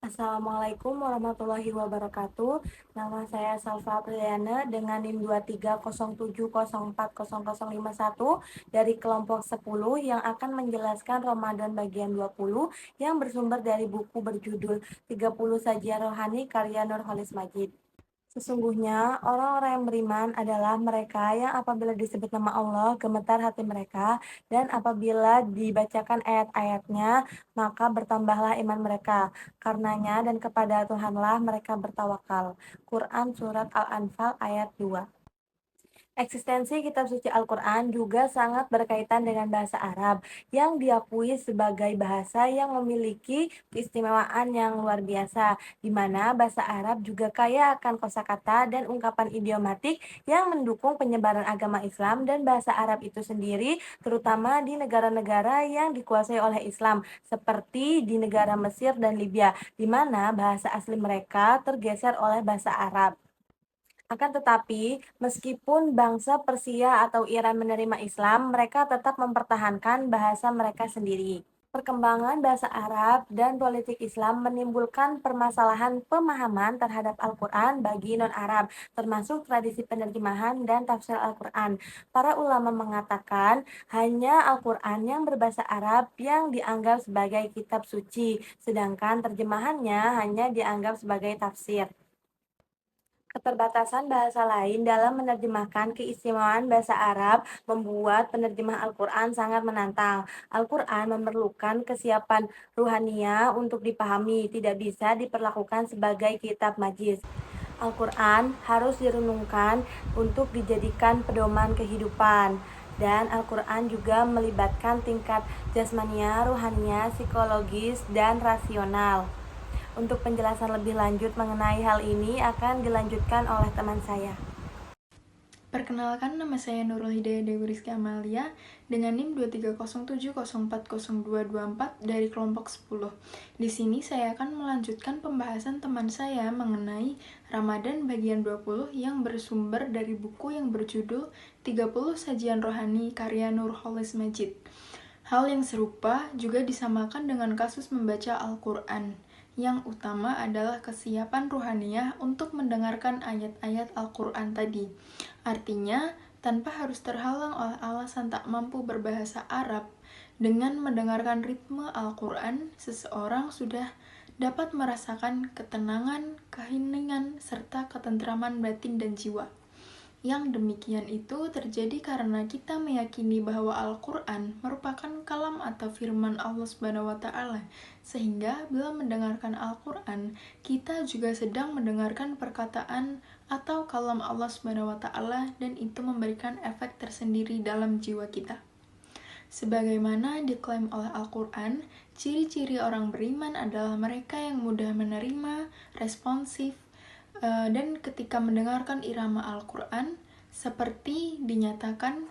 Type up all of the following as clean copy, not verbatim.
Assalamualaikum warahmatullahi wabarakatuh. Nama saya Salva Priyana dengan NIM 2307040051 dari kelompok 10 yang akan menjelaskan Ramadan bagian 20 yang bersumber dari buku berjudul 30 Sajian Rohani karya Nurholis Majid. Sesungguhnya orang-orang yang beriman adalah mereka yang apabila disebut nama Allah gemetar hati mereka, dan apabila dibacakan ayat-ayatnya maka bertambahlah iman mereka. Karenanya dan kepada Tuhanlah mereka bertawakal. Quran Surat Al-Anfal ayat 2. Eksistensi kitab suci Al-Quran juga sangat berkaitan dengan bahasa Arab yang diakui sebagai bahasa yang memiliki keistimewaan yang luar biasa, di mana bahasa Arab juga kaya akan kosakata dan ungkapan idiomatik yang mendukung penyebaran agama Islam dan bahasa Arab itu sendiri, terutama di negara-negara yang dikuasai oleh Islam, seperti di negara Mesir dan Libya, di mana bahasa asli mereka tergeser oleh bahasa Arab. Akan tetapi, meskipun bangsa Persia atau Iran menerima Islam, mereka tetap mempertahankan bahasa mereka sendiri. Perkembangan bahasa Arab dan politik Islam menimbulkan permasalahan pemahaman terhadap Al-Quran bagi non-Arab, termasuk tradisi penerjemahan dan tafsir Al-Quran. Para ulama mengatakan hanya Al-Quran yang berbahasa Arab yang dianggap sebagai kitab suci, sedangkan terjemahannya hanya dianggap sebagai tafsir. Keterbatasan bahasa lain dalam menerjemahkan keistimewaan bahasa Arab membuat penerjemah Al-Quran sangat menantang. Al-Quran memerlukan kesiapan ruhania untuk dipahami, tidak bisa diperlakukan sebagai kitab majis. Al-Quran harus direnungkan untuk dijadikan pedoman kehidupan. Dan Al-Quran juga melibatkan tingkat jasmania, ruhania, psikologis, dan rasional. Untuk penjelasan lebih lanjut mengenai hal ini akan dilanjutkan oleh teman saya. Perkenalkan, nama saya Nurul Hidayah Dewi Rizky Amalia dengan NIM 2307040224 dari kelompok 10. Di sini saya akan melanjutkan pembahasan teman saya mengenai Ramadan bagian 20 yang bersumber dari buku yang berjudul 30 Sajian Rohani karya Nurholis Majid. Hal yang serupa juga disamakan dengan kasus membaca Al-Quran. Yang utama adalah kesiapan ruhaniah untuk mendengarkan ayat-ayat Al-Quran tadi. Artinya, tanpa harus terhalang oleh alasan tak mampu berbahasa Arab, dengan mendengarkan ritme Al-Quran, seseorang sudah dapat merasakan ketenangan, keheningan, serta ketentraman batin dan jiwa. Yang demikian itu terjadi karena kita meyakini bahwa Al-Quran merupakan kalam atau firman Allah SWT, sehingga bila mendengarkan Al-Quran, kita juga sedang mendengarkan perkataan atau kalam Allah SWT, dan itu memberikan efek tersendiri dalam jiwa kita. Sebagaimana diklaim oleh Al-Quran, ciri-ciri orang beriman adalah mereka yang mudah menerima, responsif, dan ketika mendengarkan irama Al-Quran, seperti dinyatakan,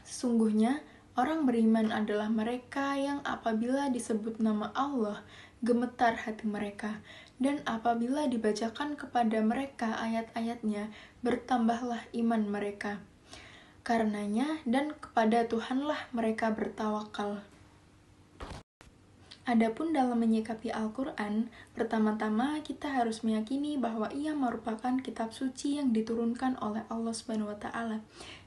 sesungguhnya orang beriman adalah mereka yang apabila disebut nama Allah, gemetar hati mereka, dan apabila dibacakan kepada mereka ayat-ayatnya, bertambahlah iman mereka. Karenanya dan kepada Tuhanlah mereka bertawakal. Adapun dalam menyikapi Al-Quran, pertama-tama kita harus meyakini bahwa ia merupakan kitab suci yang diturunkan oleh Allah SWT,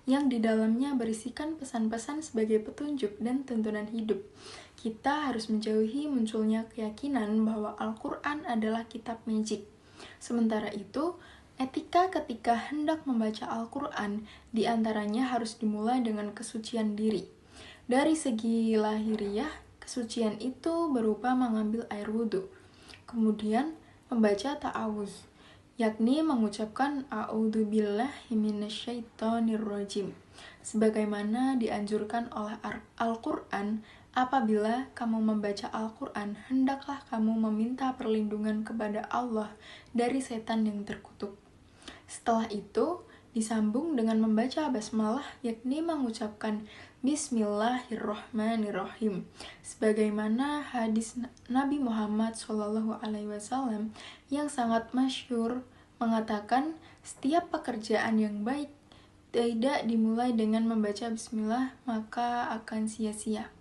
yang di dalamnya berisikan pesan-pesan sebagai petunjuk dan tuntunan hidup. Kita harus menjauhi munculnya keyakinan bahwa Al-Quran adalah kitab magic. Sementara itu, etika ketika hendak membaca Al-Quran diantaranya harus dimulai dengan kesucian diri. Dari segi lahiriah, kesucian itu berupa mengambil air wudhu, kemudian membaca ta'awuz, yakni mengucapkan a'udzubillahi minasyaitonirrajim, sebagaimana dianjurkan oleh Al-Quran. Apabila kamu membaca Al-Quran, hendaklah kamu meminta perlindungan kepada Allah dari setan yang terkutuk. Setelah itu, disambung dengan membaca basmalah, yakni mengucapkan Bismillahirrohmanirrohim, sebagaimana hadis Nabi Muhammad SAW yang sangat masyhur mengatakan setiap pekerjaan yang baik tidak dimulai dengan membaca bismillah maka akan sia-sia.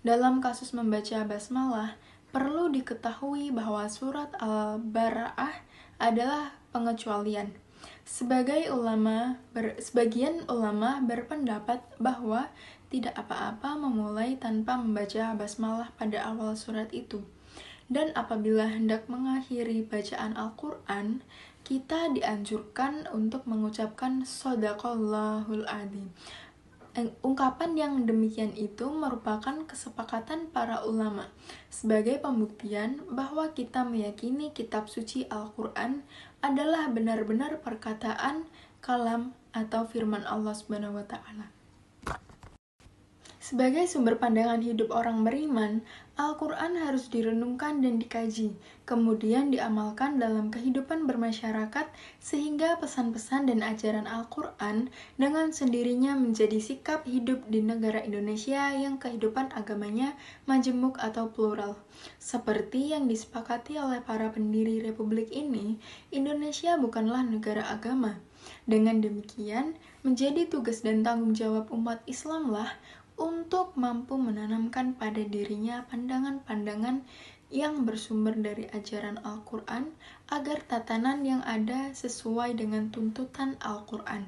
Dalam kasus membaca basmalah, Perlu diketahui bahwa surat Al-Bara'ah adalah pengecualian. Sebagian ulama berpendapat bahwa tidak apa-apa memulai tanpa membaca basmalah pada awal surat itu. Dan apabila hendak mengakhiri bacaan Al-Quran, kita dianjurkan untuk mengucapkan Shadaqallahul Adzim. Ungkapan yang demikian itu merupakan kesepakatan para ulama sebagai pembuktian bahwa kita meyakini kitab suci Al-Quran adalah benar-benar perkataan kalam atau firman Allah Subhanahu wa Ta'ala. Sebagai sumber pandangan hidup orang beriman, Al-Quran harus direnungkan dan dikaji, kemudian diamalkan dalam kehidupan bermasyarakat sehingga pesan-pesan dan ajaran Al-Quran dengan sendirinya menjadi sikap hidup di negara Indonesia yang kehidupan agamanya majemuk atau plural. Seperti yang disepakati oleh para pendiri Republik ini, Indonesia bukanlah negara agama. Dengan demikian, menjadi tugas dan tanggung jawab umat Islamlah untuk mampu menanamkan pada dirinya pandangan-pandangan yang bersumber dari ajaran Al-Quran agar tatanan yang ada sesuai dengan tuntutan Al-Quran.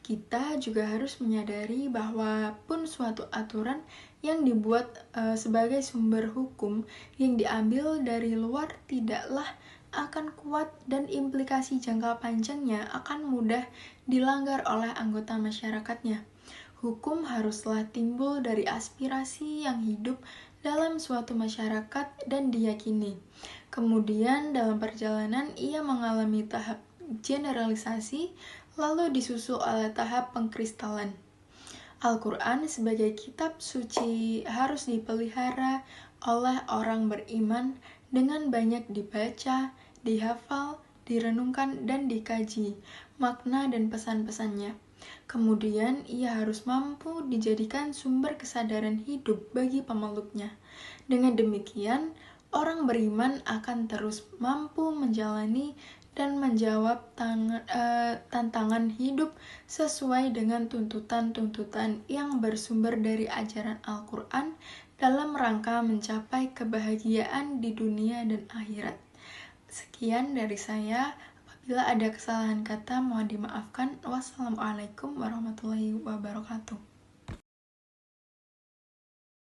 Kita juga harus menyadari bahwa pun suatu aturan yang dibuat sebagai sumber hukum yang diambil dari luar tidaklah akan kuat dan implikasi jangka panjangnya akan mudah dilanggar oleh anggota masyarakatnya. Hukum haruslah timbul dari aspirasi yang hidup dalam suatu masyarakat dan diyakini. Kemudian dalam perjalanan ia mengalami tahap generalisasi, lalu disusul oleh tahap pengkristalan. Al-Quran sebagai kitab suci harus dipelihara oleh orang beriman dengan banyak dibaca, dihafal, direnungkan, dan dikaji makna dan pesan-pesannya. Kemudian, ia harus mampu dijadikan sumber kesadaran hidup bagi pemeluknya. Dengan demikian, orang beriman akan terus mampu menjalani dan menjawab tantangan hidup sesuai dengan tuntutan-tuntutan yang bersumber dari ajaran Al-Quran dalam rangka mencapai kebahagiaan di dunia dan akhirat. Sekian dari saya. Bila ada kesalahan kata, mohon dimaafkan. Wassalamualaikum warahmatullahi wabarakatuh.